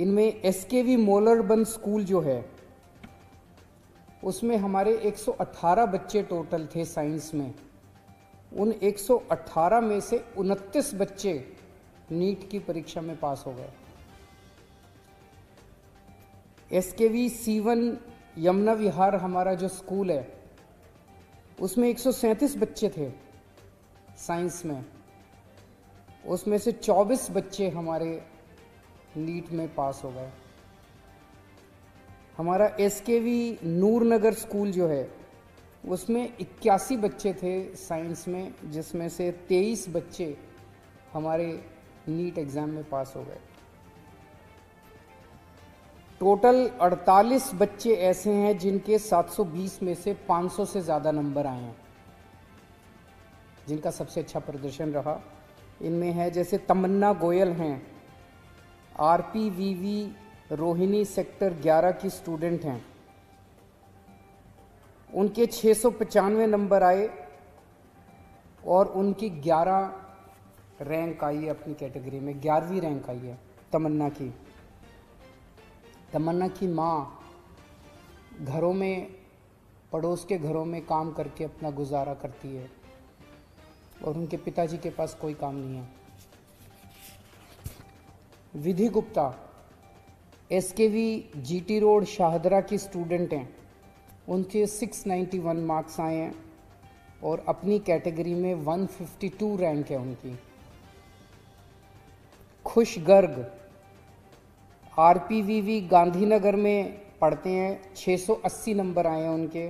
इनमें SKV मोलरबन school जो है उसमें हमारे 118 बच्चे टोटल थे साइंस में। उन 118 में से 29 बच्चे नीट की परीक्षा में पास हो गए। एसकेवी C1 यमुना विहार हमारा जो स्कूल है उसमें 137 बच्चे थे साइंस में, उसमें से 24 बच्चे हमारे नीट में पास हो गए। हमारा एसकेवी नूरनगर स्कूल जो है उसमें 81 बच्चे थे साइंस में, जिसमें से 23 बच्चे हमारे नीट एग्ज़ाम में पास हो गए। टोटल 48 बच्चे ऐसे हैं जिनके 720 में से 500 से ज़्यादा नंबर आए हैं, जिनका सबसे अच्छा प्रदर्शन रहा। इनमें है जैसे तमन्ना गोयल हैं, RPVV रोहिणी सेक्टर 11 की स्टूडेंट हैं। उनके 695 नंबर आए और उनकी 11 रैंक आई है अपनी कैटेगरी में, 11वीं रैंक आई है तमन्ना की। तमन्ना की माँ घरों में, पड़ोस के घरों में काम करके अपना गुजारा करती है और उनके पिताजी के पास कोई काम नहीं है। विधि Gupta SKV GT road Shahdara की स्टूडेंट हैं। उनके 691 मार्क्स आए हैं और अपनी कैटेगरी में 152 रैंक है उनकी। खुश गर्ग RPVV गांधीनगर में पढ़ते हैं, 680 नंबर आए हैं उनके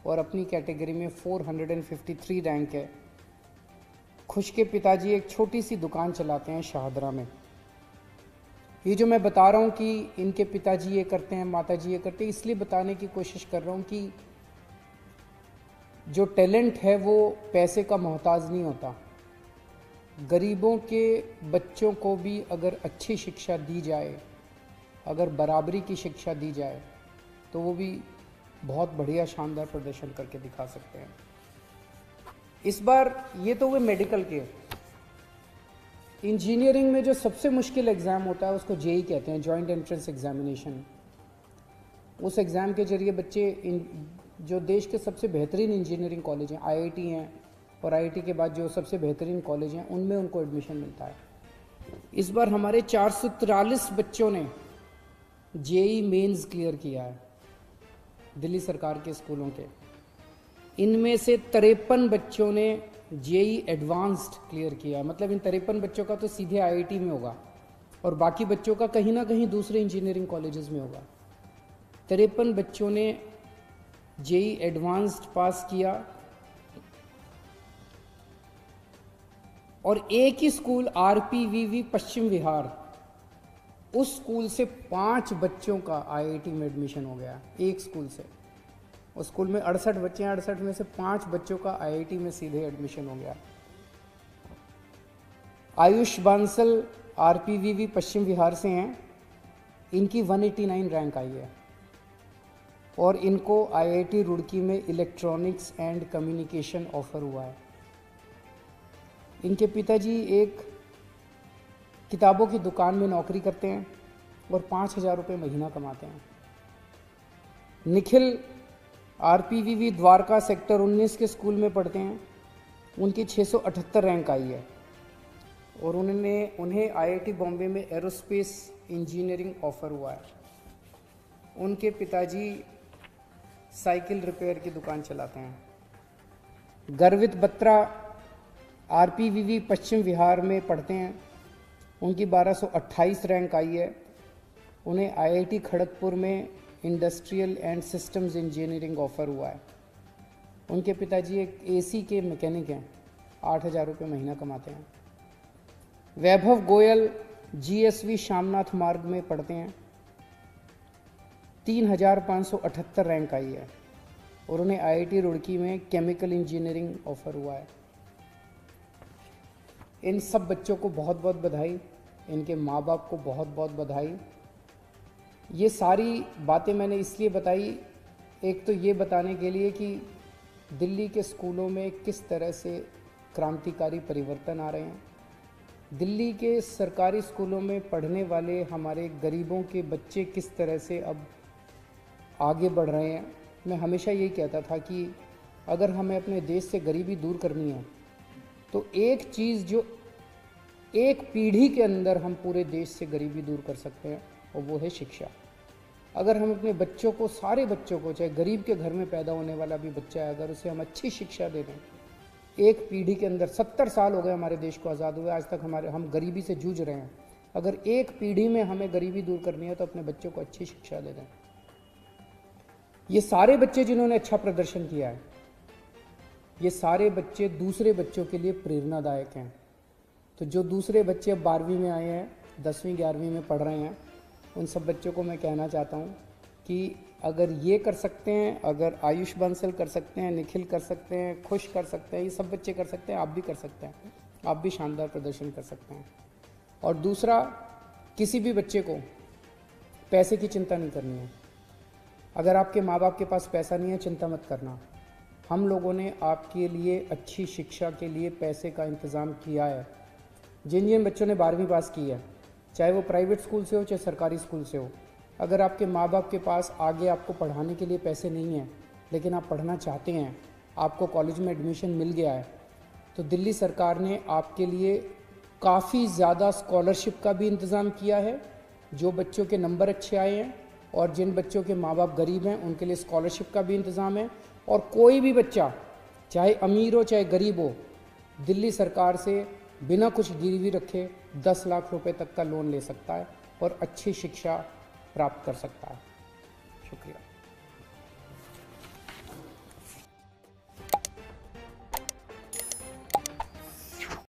और अपनी कैटेगरी में 453 रैंक है। खुश के पिताजी एक छोटी सी दुकान चलाते हैं शाहदरा में। ये जो मैं बता रहा हूँ कि इनके पिताजी ये करते हैं, माताजी ये करते हैं, इसलिए बताने की कोशिश कर रहा हूँ कि जो टैलेंट है वो पैसे का मोहताज नहीं होता। गरीबों के बच्चों को भी अगर अच्छी शिक्षा दी जाए, अगर बराबरी की शिक्षा दी जाए, तो वो भी बहुत बढ़िया शानदार प्रदर्शन करके दिखा सकते हैं। इस बार ये तो हुए मेडिकल के। इंजीनियरिंग में जो सबसे मुश्किल एग्ज़ाम होता है उसको JEE कहते हैं, जॉइंट एंट्रेंस एग्जामिनेशन। उस एग्ज़ाम के जरिए बच्चे जो देश के सबसे बेहतरीन इंजीनियरिंग कॉलेज हैं, IIT हैं, और IIT के बाद जो सबसे बेहतरीन कॉलेज हैं उनमें उनको एडमिशन मिलता है। इस बार हमारे 443 बच्चों ने JEE मेंस क्लियर किया है दिल्ली सरकार के स्कूलों के। इनमें से 53 बच्चों ने JEE एडवांस्ड क्लियर किया। मतलब इन 53 बच्चों का तो सीधे IIT में होगा और बाकी बच्चों का कहीं ना कहीं दूसरे इंजीनियरिंग कॉलेजेस में होगा। 53 बच्चों ने JEE एडवांस्ड पास किया और एक ही स्कूल RPVV पश्चिम विहार, उस स्कूल से 5 बच्चों का IIT में एडमिशन हो गया। एक स्कूल से, उस स्कूल में 68 बच्चे हैं, 68 में से 5 बच्चों का IIT में सीधे एडमिशन हो गया। आयुष बांसल RPVV पश्चिम विहार से हैं, इनकी 189 रैंक आई है और इनको IIT रुड़की में इलेक्ट्रॉनिक्स एंड कम्युनिकेशन ऑफर हुआ है। इनके पिताजी एक किताबों की दुकान में नौकरी करते हैं और 5,000 रुपये महीना कमाते हैं। निखिल RPVV द्वारका सेक्टर 19 के स्कूल में पढ़ते हैं। उनकी 678 रैंक आई है और उन्हें IIT बॉम्बे में एरोस्पेस इंजीनियरिंग ऑफर हुआ है। उनके पिताजी साइकिल रिपेयर की दुकान चलाते हैं। गर्वित बत्रा RPVV पश्चिम विहार में पढ़ते हैं। उनकी 1228 रैंक आई है। उन्हें IIT खड़गपुर में industrial and systems engineering offer हुआ है। उनके पिताजी एक AC के मैकेनिक हैं, 8,000 रुपये महीना कमाते हैं। वैभव गोयल GSV शामनाथ मार्ग में पढ़ते हैं। 3,578 रैंक आई है और उन्हें IIT रुड़की में केमिकल इंजीनियरिंग ऑफर हुआ है। इन सब बच्चों को बहुत बहुत बधाई, इनके माँ बाप को बहुत बहुत बधाई। ये सारी बातें मैंने इसलिए बताई, एक तो ये बताने के लिए कि दिल्ली के स्कूलों में किस तरह से क्रांतिकारी परिवर्तन आ रहे हैं, दिल्ली के सरकारी स्कूलों में पढ़ने वाले हमारे गरीबों के बच्चे किस तरह से अब आगे बढ़ रहे हैं। मैं हमेशा यही कहता था कि अगर हमें अपने देश से गरीबी दूर करनी है तो एक चीज़ जो एक पीढ़ी के अंदर हम पूरे देश से गरीबी दूर कर सकते हैं और वो है शिक्षा। अगर हम अपने बच्चों को, सारे बच्चों को, चाहे गरीब के घर में पैदा होने वाला भी बच्चा है, अगर उसे हम अच्छी शिक्षा दे दें, एक पीढ़ी के अंदर 70 साल हो गए हमारे देश को आज़ाद हुए, आज तक हम गरीबी से जूझ रहे हैं। अगर एक पीढ़ी में हमें गरीबी दूर करनी है तो अपने बच्चों को अच्छी शिक्षा दे दें। ये सारे बच्चे जिन्होंने अच्छा प्रदर्शन किया है, ये सारे बच्चे दूसरे बच्चों के लिए प्रेरणादायक हैं। तो जो दूसरे बच्चे अब 12वीं में आए हैं, 10वीं 11वीं में पढ़ रहे हैं, उन सब बच्चों को मैं कहना चाहता हूँ कि अगर ये कर सकते हैं, अगर आयुष बंसल कर सकते हैं, निखिल कर सकते हैं, खुश कर सकते हैं, ये सब बच्चे कर सकते हैं, आप भी कर सकते हैं, आप भी शानदार प्रदर्शन कर सकते हैं। और दूसरा, किसी भी बच्चे को पैसे की चिंता नहीं करनी है। अगर आपके माँ बाप के पास पैसा नहीं है, चिंता मत करना। हम लोगों ने आपके लिए अच्छी शिक्षा के लिए पैसे का इंतज़ाम किया है। जिन जिन बच्चों ने 12वीं पास की है, चाहे वो प्राइवेट स्कूल से हो चाहे सरकारी स्कूल से हो, अगर आपके माँ बाप के पास आगे आपको पढ़ाने के लिए पैसे नहीं हैं लेकिन आप पढ़ना चाहते हैं, आपको कॉलेज में एडमिशन मिल गया है, तो दिल्ली सरकार ने आपके लिए काफ़ी ज़्यादा स्कॉलरशिप का भी इंतज़ाम किया है। जो बच्चों के नंबर अच्छे आए हैं और जिन बच्चों के माँ बाप गरीब हैं, उनके लिए स्कॉलरशिप का भी इंतज़ाम है। और कोई भी बच्चा, चाहे अमीर हो चाहे गरीब हो, दिल्ली सरकार से बिना कुछ गिरवी रखे 10 लाख रुपए तक का लोन ले सकता है और अच्छी शिक्षा प्राप्त कर सकता है। शुक्रिया।